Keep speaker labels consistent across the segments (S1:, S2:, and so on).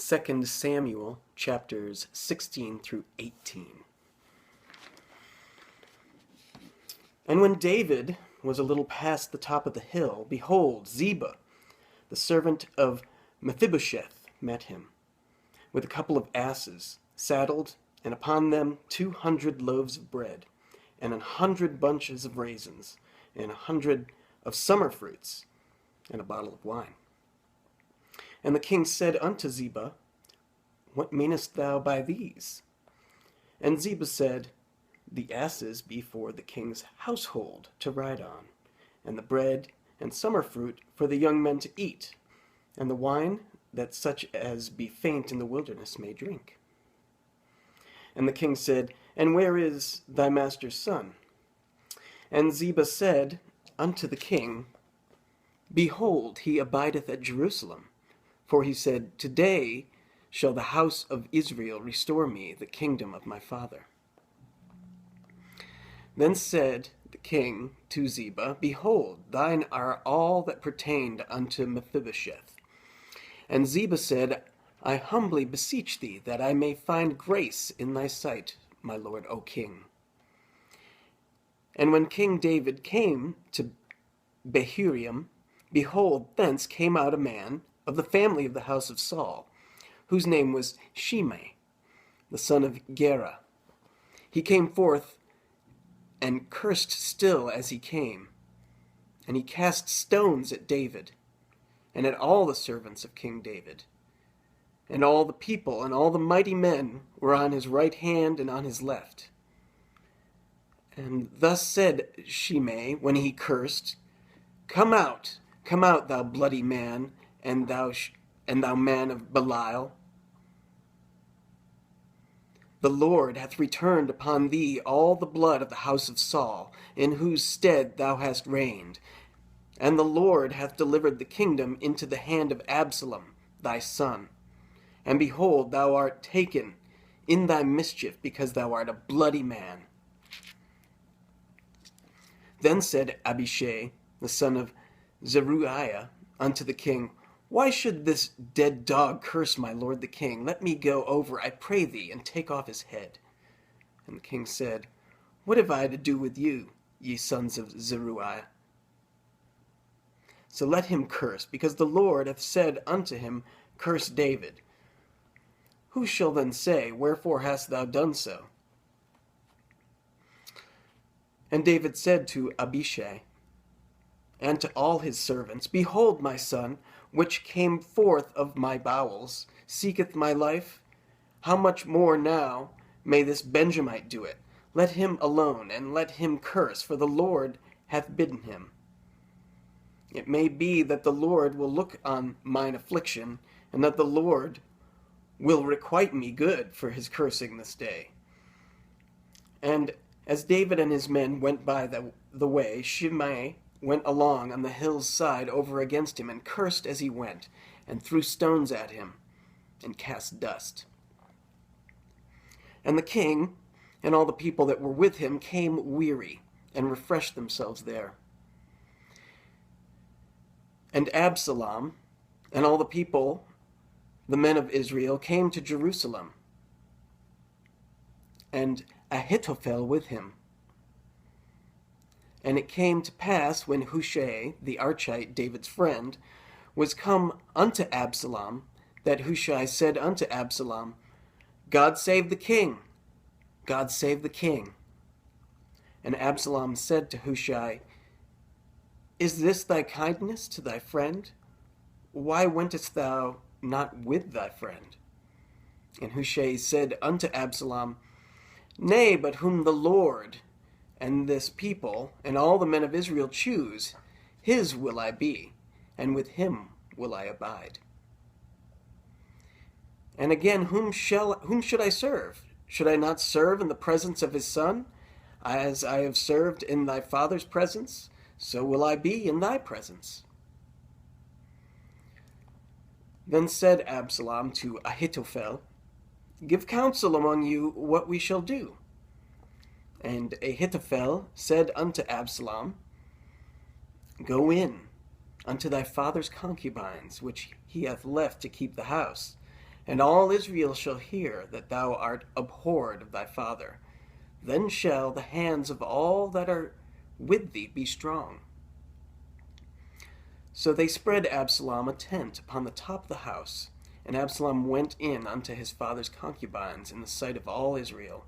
S1: 2 Samuel chapters 16 through 18. And when David was a little past the top of the hill, behold, Ziba, the servant of Mephibosheth, met him, with a couple of asses, saddled, and upon them 200 loaves of bread, and 100 bunches of raisins, and 100 of summer fruits, and a bottle of wine. And the king said unto Ziba, What meanest thou by these? And Ziba said, The asses be for the king's household to ride on, and the bread and summer fruit for the young men to eat, and the wine that such as be faint in the wilderness may drink. And the king said, And where is thy master's son? And Ziba said unto the king, Behold, he abideth at Jerusalem. For he said, Today shall the house of Israel restore me the kingdom of my father. Then said the king to Ziba, Behold, thine are all that pertained unto Mephibosheth. And Ziba said, I humbly beseech thee that I may find grace in thy sight, my lord, O king. And when King David came to Bahurim, behold, thence came out a man of the family of the house of Saul, whose name was Shimei, the son of Gera. He came forth and cursed still as he came, and he cast stones at David, and at all the servants of King David. And all the people and all the mighty men were on his right hand and on his left. And thus said Shimei when he cursed, Come out, thou bloody man, and thou man of Belial. The Lord hath returned upon thee all the blood of the house of Saul, in whose stead thou hast reigned. And the Lord hath delivered the kingdom into the hand of Absalom, thy son. And behold, thou art taken in thy mischief, because thou art a bloody man. Then said Abishai, the son of Zeruiah, unto the king, Why should this dead dog curse my lord the king? Let me go over, I pray thee, and take off his head. And the king said, What have I to do with you, ye sons of Zeruiah? So let him curse, because the Lord hath said unto him, Curse David. Who shall then say, Wherefore hast thou done so? And David said to Abishai and to all his servants, Behold, my son, which came forth of my bowels, seeketh my life. How much more now may this Benjamite do it? Let him alone, and let him curse, for the Lord hath bidden him. It may be that the Lord will look on mine affliction, and that the Lord will requite me good for his cursing this day. And as David and his men went by the way, Shimei went along on the hill's side over against him, and cursed as he went, and threw stones at him, and cast dust. And the king and all the people that were with him came weary, and refreshed themselves there. And Absalom and all the people, the men of Israel, came to Jerusalem, and Ahithophel with him. And it came to pass, when Hushai, the Archite, David's friend, was come unto Absalom, that Hushai said unto Absalom, God save the king! God save the king! And Absalom said to Hushai, Is this thy kindness to thy friend? Why wentest thou not with thy friend? And Hushai said unto Absalom, Nay, but whom the Lord and this people and all the men of Israel choose, his will I be, and with him will I abide. And again, whom should I serve? Should I not serve in the presence of his son? As I have served in thy father's presence, so will I be in thy presence. Then said Absalom to Ahithophel, Give counsel among you what we shall do. And Ahithophel said unto Absalom, Go in unto thy father's concubines, which he hath left to keep the house, And all Israel shall hear that thou art abhorred of thy father. Then shall the hands of all that are with thee be strong. So they spread Absalom a tent upon the top of the house, and Absalom went in unto his father's concubines in the sight of all Israel.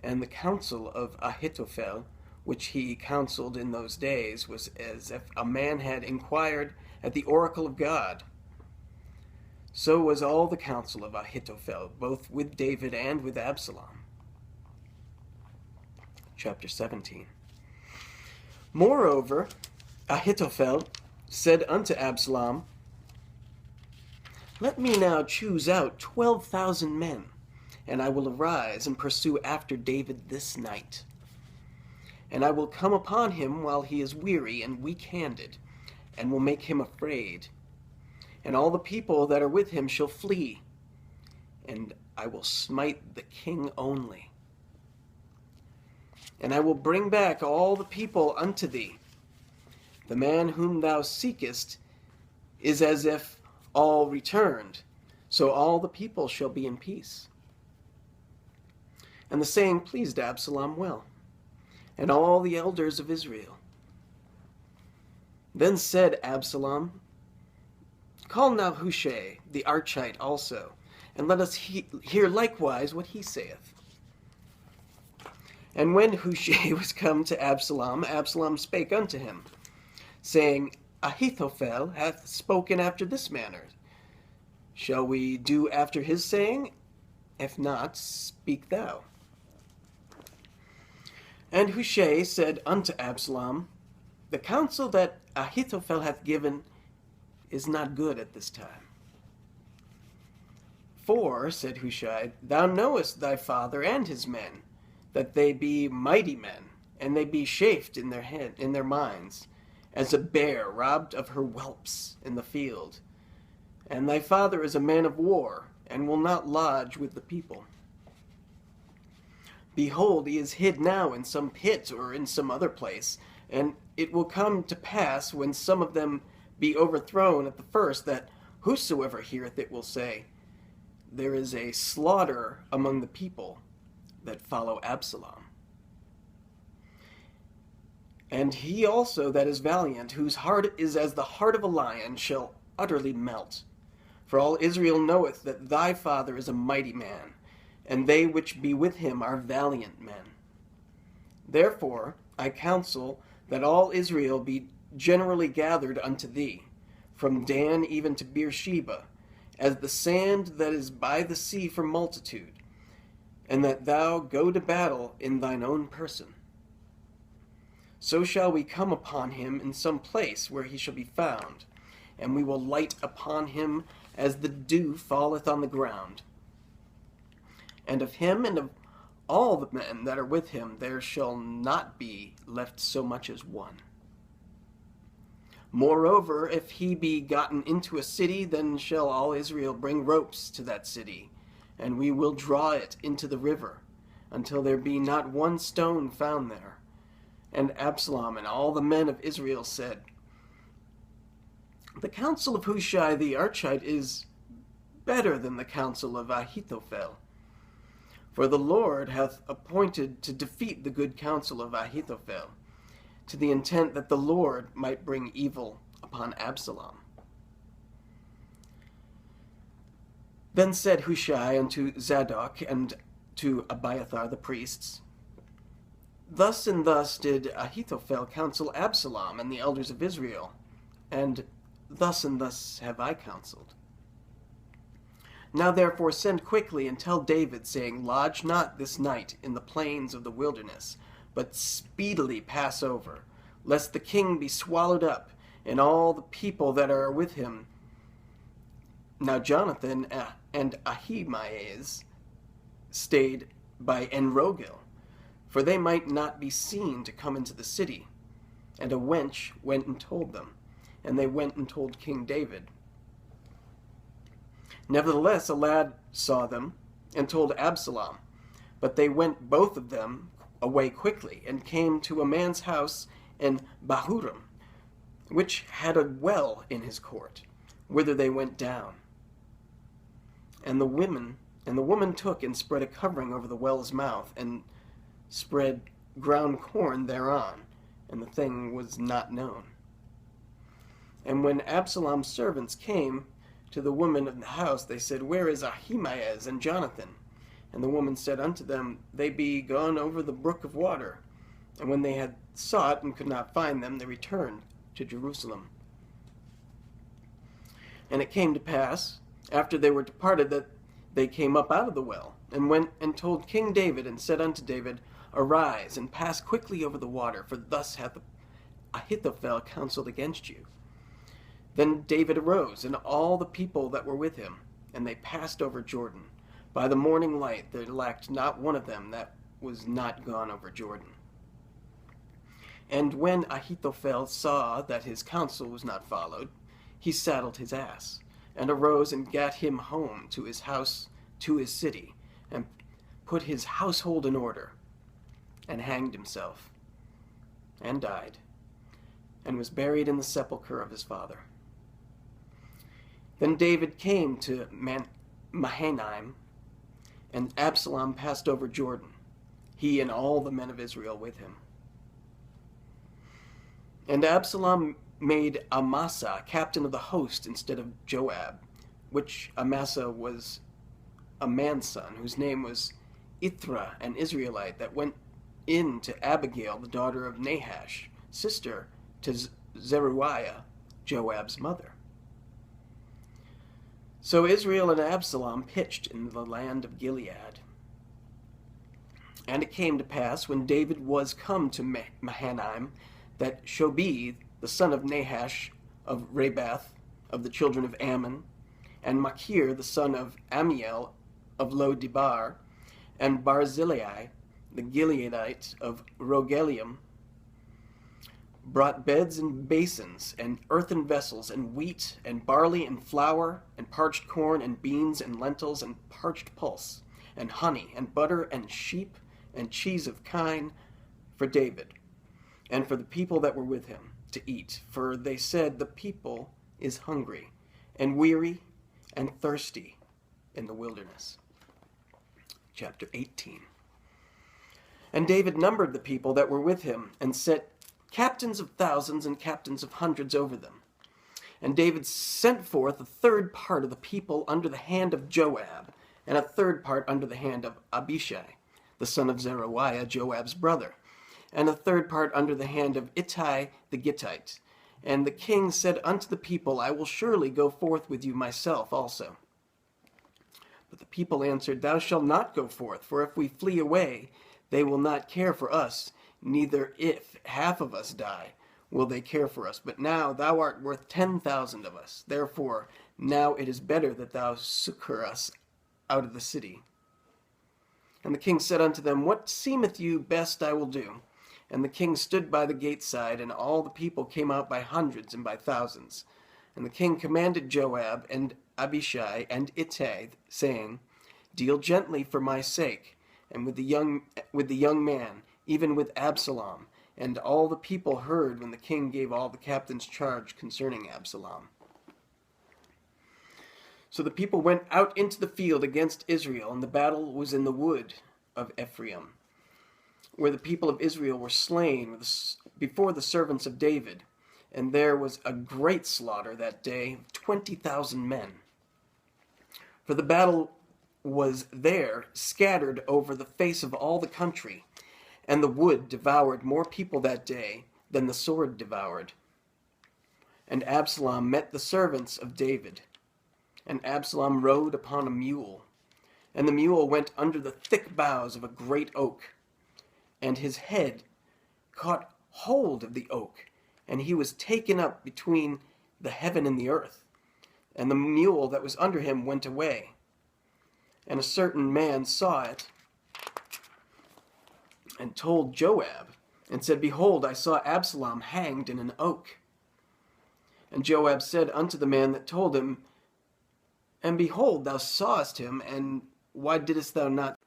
S1: And the counsel of Ahithophel, which he counseled in those days, was as if a man had inquired at the oracle of God. So was all the counsel of Ahithophel, both with David and with Absalom. Chapter 17. Moreover, Ahithophel said unto Absalom, Let me now choose out 12,000 men, and I will arise and pursue after David this night. And I will come upon him while he is weary and weak-handed, and will make him afraid. And all the people that are with him shall flee, and I will smite the king only. And I will bring back all the people unto thee. The man whom thou seekest is as if all returned, so all the people shall be in peace. And the saying pleased Absalom well, and all the elders of Israel. Then said Absalom, Call now Hushai the Archite also, and let us hear likewise what he saith. And when Hushai was come to Absalom, Absalom spake unto him, saying, Ahithophel hath spoken after this manner. Shall we do after his saying? If not, speak thou. And Hushai said unto Absalom, The counsel that Ahithophel hath given is not good at this time. For, said Hushai, thou knowest thy father and his men, that they be mighty men, and they be chafed in their minds, as a bear robbed of her whelps in the field. And thy father is a man of war, and will not lodge with the people. Behold, he is hid now in some pit or in some other place, and it will come to pass, when some of them be overthrown at the first, that whosoever heareth it will say, There is a slaughter among the people that follow Absalom. And he also that is valiant, whose heart is as the heart of a lion, shall utterly melt. For all Israel knoweth that thy father is a mighty man, and they which be with him are valiant men. Therefore I counsel that all Israel be generally gathered unto thee, from Dan even to Beersheba, as the sand that is by the sea for multitude, and that thou go to battle in thine own person. So shall we come upon him in some place where he shall be found, and we will light upon him as the dew falleth on the ground. And of him and of all the men that are with him there shall not be left so much as one. Moreover, if he be gotten into a city, then shall all Israel bring ropes to that city, and we will draw it into the river, until there be not one stone found there. And Absalom and all the men of Israel said, The counsel of Hushai the Archite is better than the counsel of Ahithophel. For the Lord hath appointed to defeat the good counsel of Ahithophel, to the intent that the Lord might bring evil upon Absalom. Then said Hushai unto Zadok and to Abiathar the priests, Thus and thus did Ahithophel counsel Absalom and the elders of Israel, and thus have I counseled. Now therefore send quickly and tell David, saying, Lodge not this night in the plains of the wilderness, but speedily pass over, lest the king be swallowed up, and all the people that are with him. Now Jonathan and Ahimaaz stayed by Enrogel, for they might not be seen to come into the city. And a wench went and told them, and they went and told King David. Nevertheless, a lad saw them, and told Absalom. But they went both of them away quickly, and came to a man's house in Bahurim, which had a well in his court, whither they went down. And the woman took and spread a covering over the well's mouth, and spread ground corn thereon, and the thing was not known. And when Absalom's servants came to the woman of the house, they said, Where is Ahimaaz and Jonathan? And the woman said unto them, They be gone over the brook of water. And when they had sought and could not find them, they returned to Jerusalem. And it came to pass, after they were departed, that they came up out of the well, and went and told King David, and said unto David, Arise, and pass quickly over the water, for thus hath Ahithophel counseled against you. Then David arose, and all the people that were with him, and they passed over Jordan. By the morning light there lacked not one of them that was not gone over Jordan. And when Ahithophel saw that his counsel was not followed, he saddled his ass, and arose and gat him home to his house, to his city, and put his household in order, and hanged himself, and died, and was buried in the sepulchre of his father. Then David came to Mahanaim, and Absalom passed over Jordan, he and all the men of Israel with him. And Absalom made Amasa captain of the host instead of Joab, which Amasa was a man's son, whose name was Ithra, an Israelite, that went in to Abigail, the daughter of Nahash, sister to Zeruiah, Joab's mother. So Israel and Absalom pitched in the land of Gilead. And it came to pass, when David was come to Mahanaim, that Shobi, the son of Nahash of Rebath, of the children of Ammon, and Machir, the son of Amiel of Lo-debar, and Barzillai, the Gileadite of Rogelium, brought beds and basins, and earthen vessels, and wheat, and barley, and flour, and parched corn, and beans, and lentils, and parched pulse, and honey, and butter, and sheep, and cheese of kine, for David, and for the people that were with him, to eat. For they said, The people is hungry, and weary, and thirsty in the wilderness. Chapter 18. And David numbered the people that were with him, and set captains of thousands and captains of hundreds over them. And David sent forth a third part of the people under the hand of Joab, and a third part under the hand of Abishai, the son of Zeruiah, Joab's brother, and a third part under the hand of Ittai the Gittite. And the king said unto the people, I will surely go forth with you myself also. But the people answered, Thou shalt not go forth, for if we flee away, they will not care for us, neither if half of us die, will they care for us. But now thou art worth 10,000 of us. Therefore now it is better that thou succor us out of the city. And the king said unto them, What seemeth you best I will do? And the king stood by the gate side, and all the people came out by hundreds and by thousands. And the king commanded Joab and Abishai and Ittai, saying, Deal gently for my sake, and with the young man, even with Absalom. And all the people heard when the king gave all the captains charge concerning Absalom. So the people went out into the field against Israel, and the battle was in the wood of Ephraim, where the people of Israel were slain before the servants of David. And there was a great slaughter that day, 20,000 men. For the battle was there scattered over the face of all the country, and the wood devoured more people that day than the sword devoured. And Absalom met the servants of David, and Absalom rode upon a mule, and the mule went under the thick boughs of a great oak, and his head caught hold of the oak, and he was taken up between the heaven and the earth, and the mule that was under him went away. And a certain man saw it, and told Joab, and said, Behold, I saw Absalom hanged in an oak. And Joab said unto the man that told him, And behold, thou sawest him, and why didst thou not?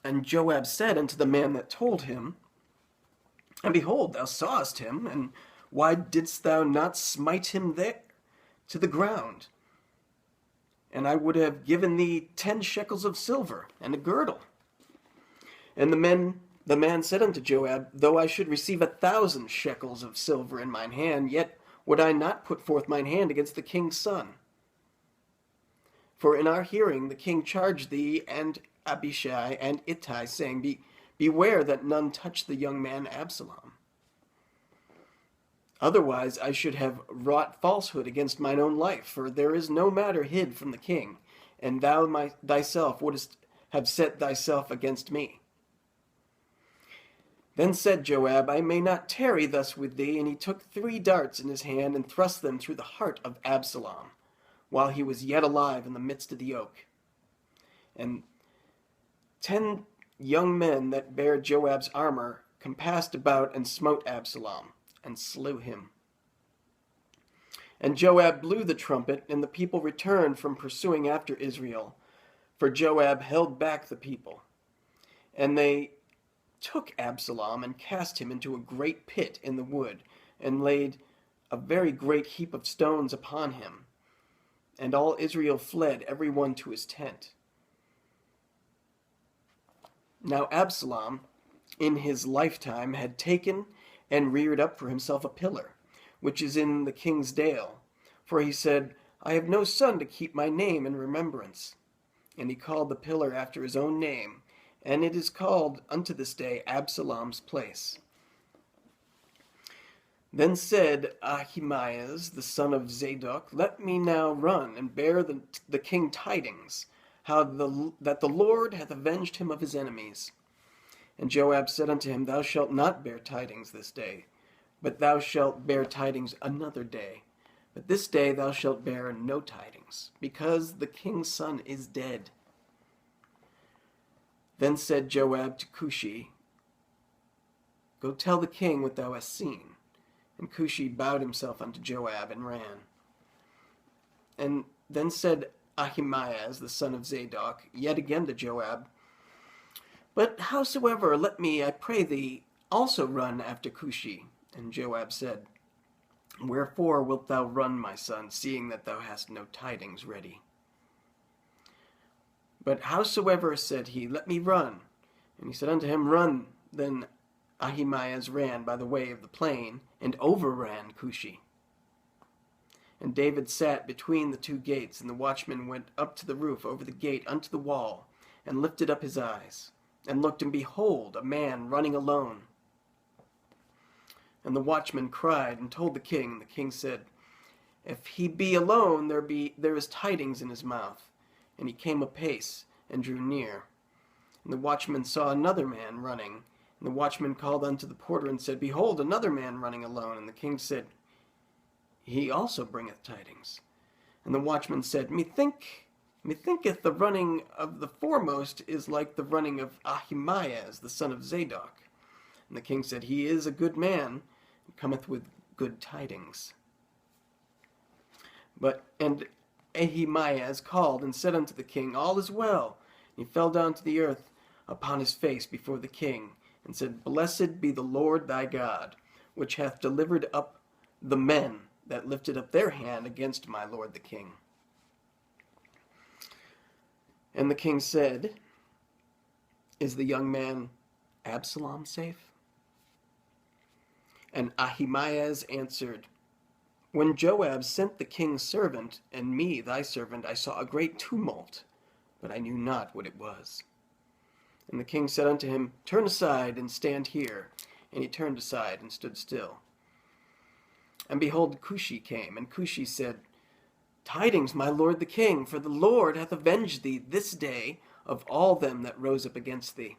S1: And Joab said unto the man that told him, And behold, thou sawest him, and why didst thou not smite him there to the ground? and I would have given thee 10 shekels of silver and a girdle. And the man said unto Joab, Though I should receive 1,000 shekels of silver in mine hand, yet would I not put forth mine hand against the king's son. For in our hearing the king charged thee and Abishai and Ittai, saying, Beware that none touch the young man Absalom. Otherwise I should have wrought falsehood against mine own life, for there is no matter hid from the king, and thou thyself wouldst have set thyself against me. Then said Joab, I may not tarry thus with thee, and he took 3 darts in his hand, and thrust them through the heart of Absalom, while he was yet alive in the midst of the oak. And 10 young men that bare Joab's armor compassed about and smote Absalom, and slew him. And Joab blew the trumpet, and the people returned from pursuing after Israel, for Joab held back the people. And they took Absalom and cast him into a great pit in the wood, and laid a very great heap of stones upon him. And all Israel fled, every one to his tent. Now Absalom, in his lifetime, had taken and reared up for himself a pillar, which is in the king's dale. For he said, I have no son to keep my name in remembrance. And he called the pillar after his own name, and it is called unto this day Absalom's place. Then said Ahimaaz, the son of Zadok, Let me now run and bear the king tidings, that the Lord hath avenged him of his enemies. And Joab said unto him, Thou shalt not bear tidings this day, but thou shalt bear tidings another day. But this day thou shalt bear no tidings, because the king's son is dead. Then said Joab to Cushi, Go tell the king what thou hast seen. And Cushi bowed himself unto Joab and ran. And then said Ahimaaz, the son of Zadok, yet again to Joab, But howsoever, let me, I pray thee, also run after Cushi. And Joab said, Wherefore wilt thou run, my son, seeing that thou hast no tidings ready? But howsoever, said he, let me run. And he said unto him, Run. Then Ahimaaz ran by the way of the plain, and overran Cushi. And David sat between the 2 gates, and the watchman went up to the roof over the gate unto the wall, and lifted up his eyes, and looked, and behold, a man running alone. And the watchman cried, and told the king, and the king said, If he be alone, there is tidings in his mouth. And he came apace, and drew near. And the watchman saw another man running, and the watchman called unto the porter, and said, Behold, another man running alone. And the king said, He also bringeth tidings. And the watchman said, Methinketh the running of the foremost is like the running of Ahimaaz, the son of Zadok. And the king said, He is a good man, and cometh with good tidings. And Ahimaaz called and said unto the king, All is well. And he fell down to the earth upon his face before the king, and said, Blessed be the Lord thy God, which hath delivered up the men that lifted up their hand against my lord the king. And the king said, Is the young man Absalom safe? And Ahimaaz answered, When Joab sent the king's servant, and me thy servant, I saw a great tumult, but I knew not what it was. And the king said unto him, Turn aside, and stand here. And he turned aside, and stood still. And behold, Cushi came, and Cushi said, Tidings, my lord the king, for the Lord hath avenged thee this day of all them that rose up against thee.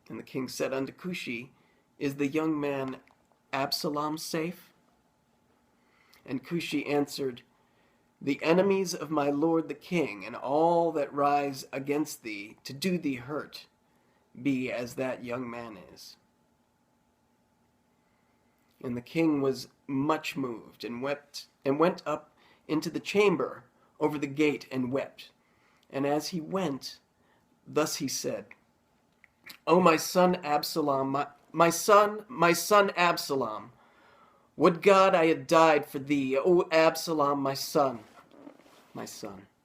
S1: And the king said unto Cushi, Is the young man Absalom safe? And Cushi answered, The enemies of my lord the king, and all that rise against thee to do thee hurt, be as that young man is. And the king was much moved, and wept, and went up into the chamber over the gate, and wept. And as he went, thus he said, O my son Absalom, my son Absalom, would God I had died for thee, O Absalom, my son. my son.